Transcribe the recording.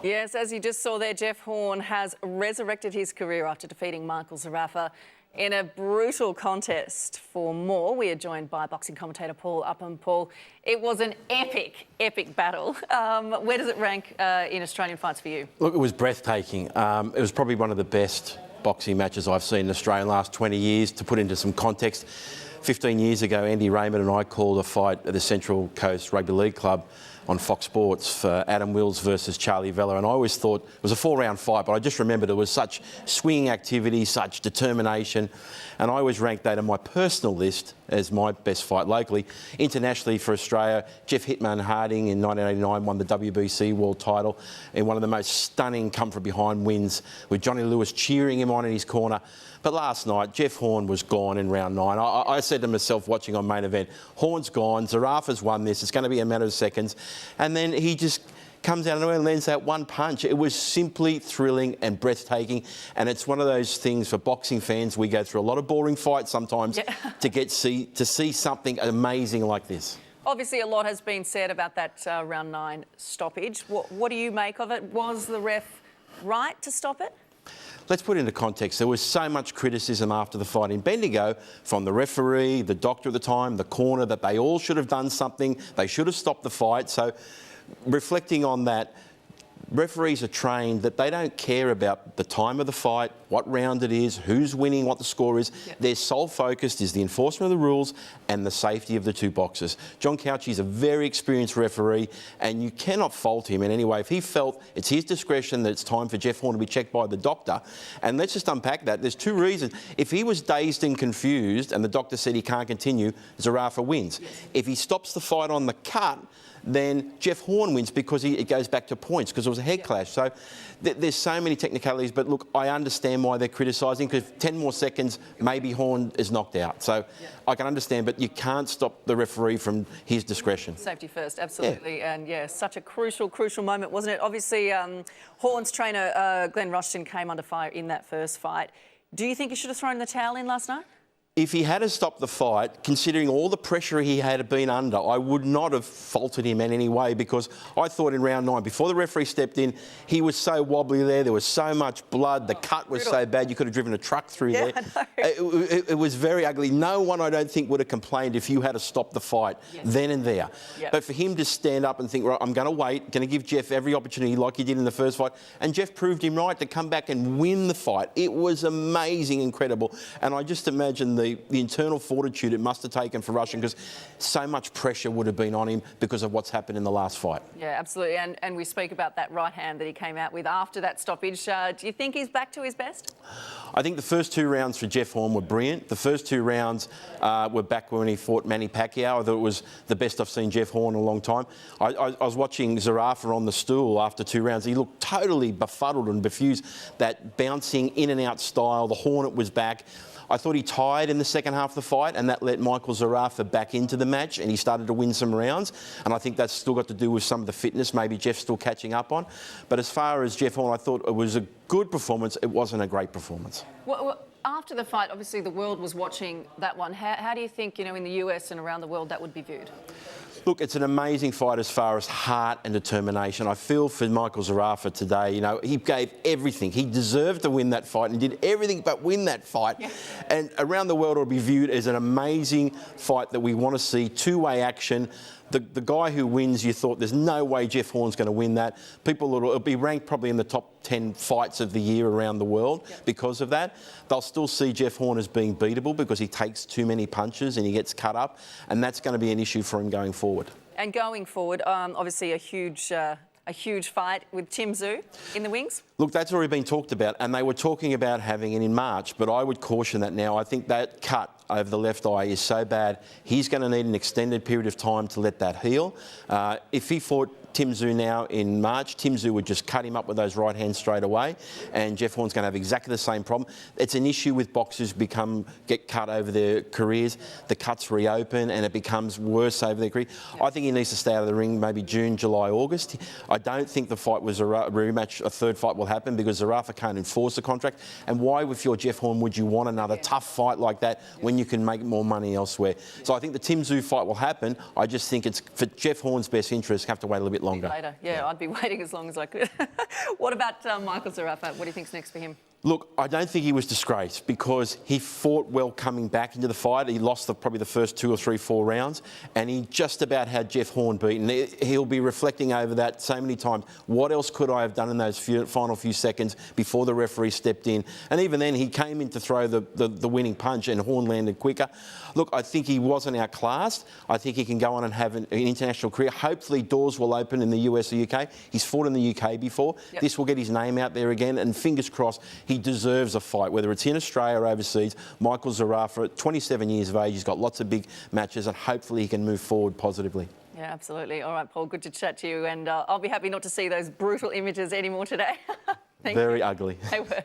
Yes, as you just saw there, Jeff Horn has resurrected his career after defeating Michael Zerafa in a brutal contest. For more, we are joined by boxing commentator Paul Upham. Paul, it was an epic battle. Where does it rank in Australian fights for you? Look, it was breathtaking. It was probably one of the best boxing matches I've seen in Australia in the last 20 years. To put into some context, 15 years ago, Andy Raymond and I called a fight at the Central Coast Rugby League Club on Fox Sports for Adam Wills versus Charlie Vella, and I always thought it was a 4-round fight, but I just remember there was such swinging activity, such determination, and I always ranked that on my personal list as my best fight locally. Internationally for Australia, Jeff Hitman Harding in 1989 won the WBC world title in one of the most stunning come-from-behind wins, with Johnny Lewis cheering him on in his corner. But last night, Jeff Horn was gone in round 9. I said to myself watching on Main Event, Horn's gone, Zerafa's won this, it's going to be a matter of seconds. And then he just comes out of nowhere and lands that one punch. It was simply thrilling and breathtaking. And it's one of those things for boxing fans. We go through a lot of boring fights sometimes to see something amazing like this. Obviously, a lot has been said about that round 9 stoppage. What do you make of it? Was the ref right to stop it? Let's put it into context. There was so much criticism after the fight in Bendigo from the referee, the doctor at the time, the corner, that they all should have done something. They should have stopped the fight. So reflecting on that, referees are trained that they don't care about the time of the fight, what round it is, who's winning, what the score is. Their sole focus is the enforcement of the rules and the safety of the two boxers. John Couchie is a very experienced referee, and you cannot fault him in any way. If he felt it's his discretion that it's time for Jeff Horn to be checked by the doctor, and let's just unpack that. There's two reasons. If he was dazed and confused and the doctor said he can't continue, Zerafa wins. If he stops the fight on the cut, then Jeff Horn wins because it goes back to points because it was a head clash. So there's so many technicalities, but look, I understand why they're criticising, because 10 more seconds, maybe Horn is knocked out. So I can understand, but you can't stop the referee from his discretion. Safety first, absolutely. And such a crucial moment, wasn't it? Obviously, Horn's trainer, Glenn Rushton, came under fire in that first fight. Do you think he should have thrown the towel in last night? If he had stopped the fight, considering all the pressure he had been under, I would not have faulted him in any way, because I thought in round 9, before the referee stepped in, he was so wobbly there. There was so much blood. The cut was so bad you could have driven a truck through there. It was very ugly. No one, I don't think, would have complained if you had to stop the fight then and there. But for him to stand up and think, right, I'm going to wait, going to give Jeff every opportunity like he did in the first fight, and Jeff proved him right to come back and win the fight. It was amazing, incredible. And I just imagine the internal fortitude it must have taken for Rushton, because so much pressure would have been on him because of what's happened in the last fight. Yeah, absolutely. And we speak about that right hand that he came out with after that stoppage. Do you think he's back to his best? I think the first 2 rounds for Jeff Horn were brilliant. The first 2 rounds were back when he fought Manny Pacquiao. I thought it was the best I've seen Jeff Horn in a long time. I was watching Zerafa on the stool after 2 rounds. He looked totally befuddled and befused. That bouncing in and out style, the Hornet was back. I thought he tired in the second half of the fight, and that let Michael Zerafa back into the match, and he started to win some rounds. And I think that's still got to do with some of the fitness maybe Jeff's still catching up on. But as far as Jeff Horn, I thought it was a good performance. It wasn't a great performance. Well, after the fight, obviously the world was watching that one. How do you think, in the US and around the world, that would be viewed? Look, it's an amazing fight as far as heart and determination. I feel for Michael Zerafa today, he gave everything. He deserved to win that fight and did everything but win that fight. And around the world, it'll be viewed as an amazing fight that we want to see, two-way action. The guy who wins, you thought there's no way Jeff Horn's going to win that. It'll be ranked probably in the top 10 fights of the year around the world because of that. They'll still see Jeff Horn as being beatable because he takes too many punches and he gets cut up, and that's going to be an issue for him going forward. And going forward, obviously a huge fight with Tim Tszyu in the wings? Look, that's already been talked about, and they were talking about having it in March, but I would caution that now. I think that cut over the left eye is so bad, he's going to need an extended period of time to let that heal. If he fought Tim Tszyu now in March, Tim Tszyu would just cut him up with those right hands straight away, and Jeff Horn's going to have exactly the same problem. It's an issue with boxers get cut over their careers. The cuts reopen and it becomes worse over their career. I think he needs to stay out of the ring maybe June, July, August. I don't think the fight was a rematch. A third fight will happen because Zerafa can't enforce the contract. And why, if you're Jeff Horn, would you want another tough fight like that when you can make more money elsewhere? So I think the Tim Tszyu fight will happen. I just think it's for Jeff Horn's best interest, have to wait a little bit longer. Later. Yeah, I'd be waiting as long as I could. What about Michael Zerafa? What do you think's next for him? Look, I don't think he was disgraced because he fought well coming back into the fight. He lost probably the first 2 or 3, 4 rounds, and he just about had Jeff Horn beaten. He'll be reflecting over that so many times. What else could I have done in those final few seconds before the referee stepped in? And even then, he came in to throw the winning punch, and Horn landed quicker. Look, I think he wasn't outclassed. I think he can go on and have an international career. Hopefully, doors will open in the US or UK. He's fought in the UK before. Yep. This will get his name out there again, and fingers crossed, he deserves a fight, whether it's in Australia or overseas. Michael Zerafa, 27 years of age, he's got lots of big matches, and hopefully he can move forward positively. Yeah, absolutely. All right, Paul, good to chat to you, and I'll be happy not to see those brutal images anymore today. Very ugly. They were.